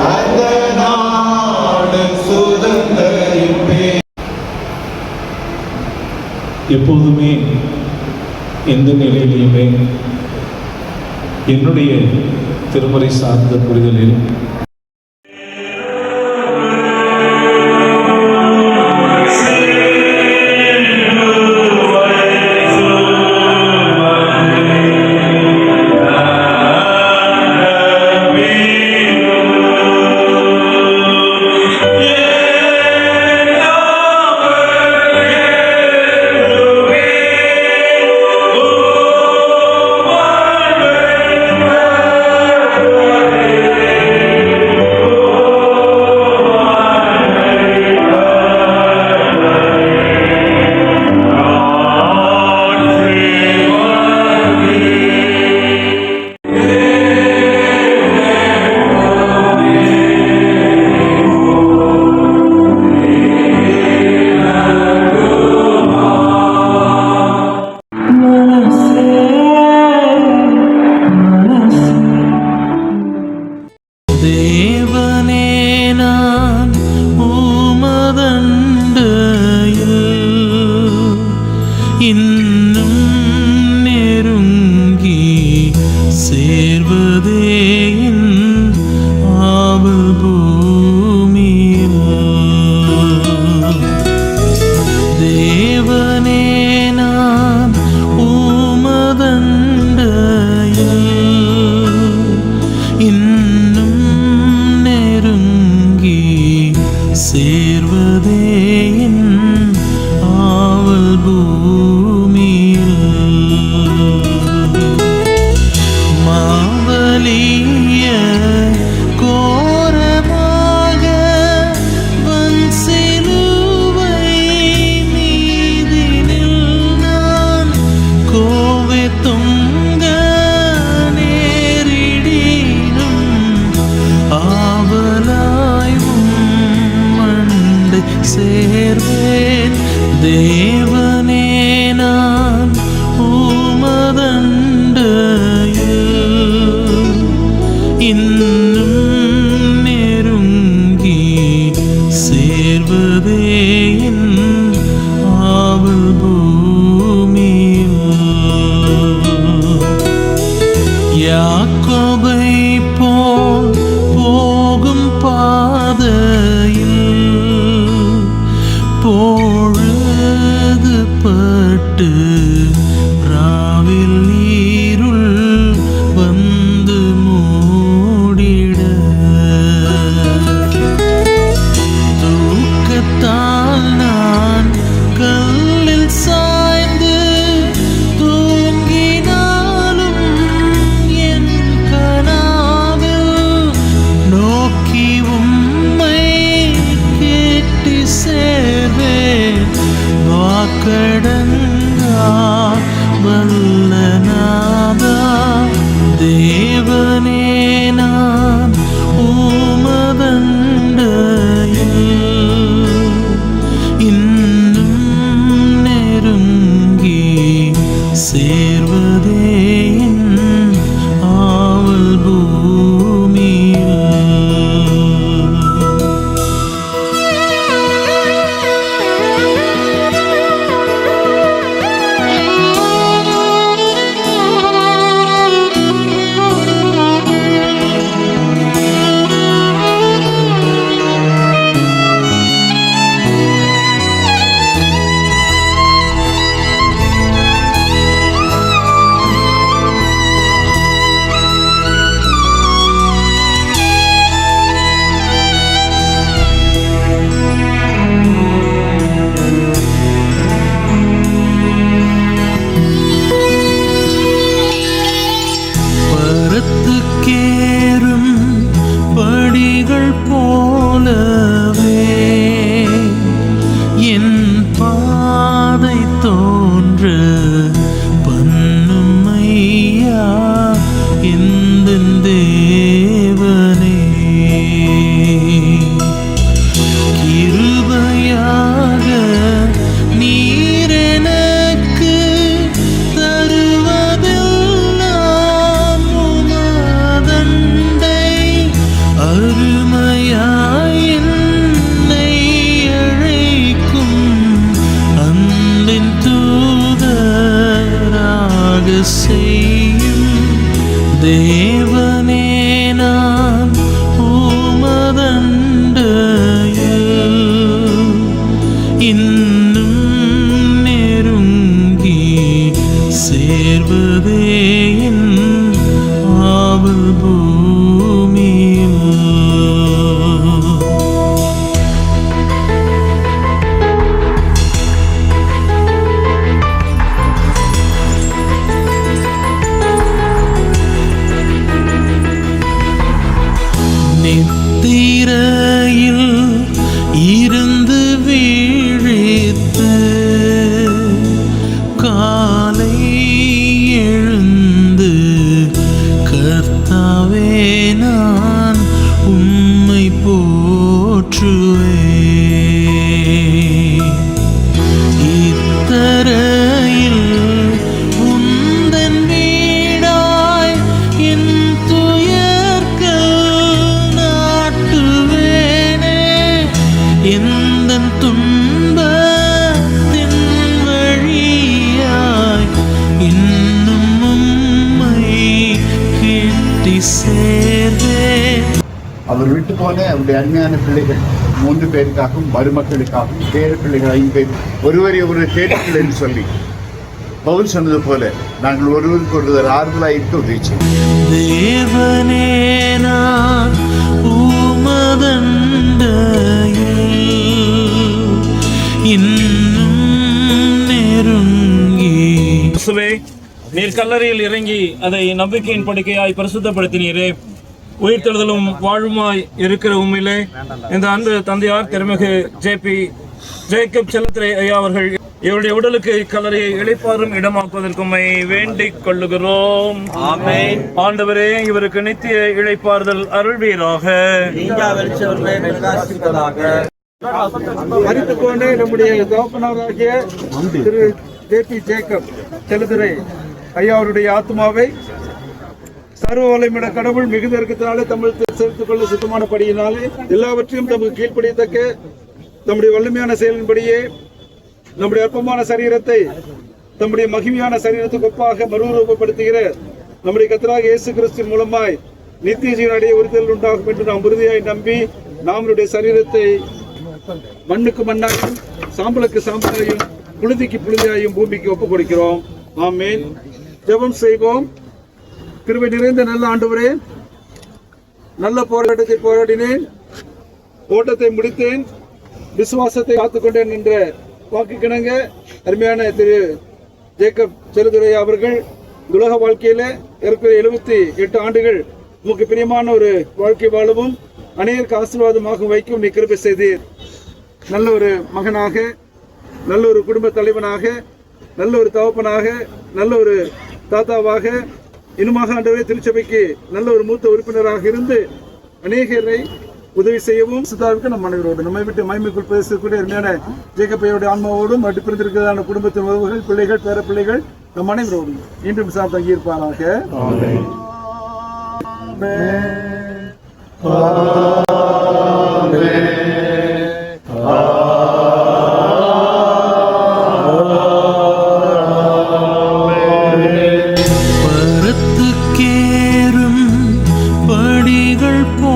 அந்த நாடு சுதந்தரிப்பே. எப்போதுமே எந்த நிலையிலையுமே என்னுடைய திருமறை சார்ந்த புரிதலில் சேர்வேன் தேவனே நான் உமதண்டையில் இன்னும் நெருங்கி சேர்வதே என் ஆவல் பூமியில். யாக்கோபை போல் போகும் பாதையில் பொழுது நித்திரையில் இருந்து வீழித்து காலை எழுந்து கர்த்தாவே நான் உம்மை போற்றுவேன். இத்தரையில் உந்தன் வீடாய் என் துயர்கள் நாட்டுவேனே. எந்தன் துன்பத்தின் வழியாய் இன்னும் உம்மை கிட்டி சேர்வேன். அவர் விட்டு போன அவருடைய அருமையான பிள்ளைகள் 3 பேருக்காகவும் மருமக்களுக்காகவும் பேர பிள்ளைகள் 5 பேர் ஒருவரை ஒருவர் தேடுங்கள் என்று சொல்லி பவுல் சொன்னது போல நாங்கள் ஒருவருக்கு ஒருவர் ஆறுதலாக இருக்க உதவி செய்வோம். தேவனே நான் உமதண்டையில் இன்னும் நெருங்கி. இயேசுவே, நீர் கல்லறையில் இறங்கி அதை நம்பிக்கையின் படுக்கையாய் பரிசுத்தப்படுத்தினீரே. உயிர்த்தெழுதலும் வாழுமாய் இருக்கிற உண்மையிலே இந்த அன்பு தந்தையார் திருமிகு ஜேக்கப் செல்லத்துறை ஐயா அவர்கள் இவருடைய உடலுக்கு கல்லறையை இளைப்பாறும் இடமாக்குவதற்கு உம்மை வேண்டிக் கொள்ளுகிறோம். ஆண்டவரே, இவருக்கு நித்திய இளைப்பாறுதல் அருள்வீராக. மரித்துக் கொண்டு நம்முடைய தகப்பனாராகிய திரு ஜேக்கப் செல்லத்துறை ஐயா அவருடைய ஆத்மாவை சர்வ வல்லமையுள்ள கடவுள் மிகுந்த இருக்கிறதுனாலே தமிழ் செலுத்திக் கொள்ள சுத்தமானபடியினாலே எல்லாவற்றையும் தமக்கு கீழ்ப்படியத்தக்க நம்முடைய வல்லமையான செயலின்படியே நம்முடைய அற்பமான சரீரத்தை நம்முடைய மகிமையான சரீரத்துக்கு ஒப்பாக மறுரூபப்படுத்துகிற நம்முடைய கர்த்தராகிய இயேசு கிறிஸ்துவின் மூலமாய் நித்திய ஜீவன் அடைய உறுதிகள் உண்டாகும் என்று நாம் உறுதியாய் நம்பி நம்முடைய சரீரத்தை மண்ணுக்கு மண்ணாயும் சாம்பலுக்கு சாம்பலையும் புழுதிக்கு புழுதியாயும் பூமிக்கு ஒப்புக் கொடுக்கிறோம். ஆமென். ஜெபம் செய்வோம். கிருபை நிறைந்த நல்ல ஆண்டவரே, நல்ல போராட்டத்தை போராடினேன், ஓட்டத்தை முடித்தேன், விசுவாசத்தை காத்துக்கொண்டேன் என்ற வாக்குக்கிணங்க அருமையான திரு ஜேக்கப் செல்லத்துறை அவர்கள் உலக வாழ்க்கையில இருக்கிற 78 ஆண்டுகள் உமக்கு பிரியமான ஒரு வாழ்க்கை வாழவும் அநேகருக்கு ஆசீர்வாதமாக வைக்கும் நீ கிருபை செய்தீர். நல்ல ஒரு மகனாக, நல்ல ஒரு குடும்ப தலைவனாக, நல்ல ஒரு தகப்பனாக, நல்ல ஒரு தாத்தாவாக, இன்னுமாக ஆண்டவரே திருச்சபைக்கு நல்ல ஒரு மூத்த உறுப்பினராக இருந்து அநேகரை உதவி செய்யவும் சுதாவுக்கு நம் அனைவரோடு நம்மை விட்டு மகிமைக்குள் பேசக்கூடிய அருமையான ஜேக்கப்பையோட ஆன்மாவோடும் மட்டு பிரிந்திருக்கிறதான குடும்பத்தின் உறவுகள், பிள்ளைகள், பேர பிள்ளைகள் நம் அனைவரோடும் இன்றும் சார் தங்கியிருப்பாராக. பருத்துக்கேறும் படிகள் போ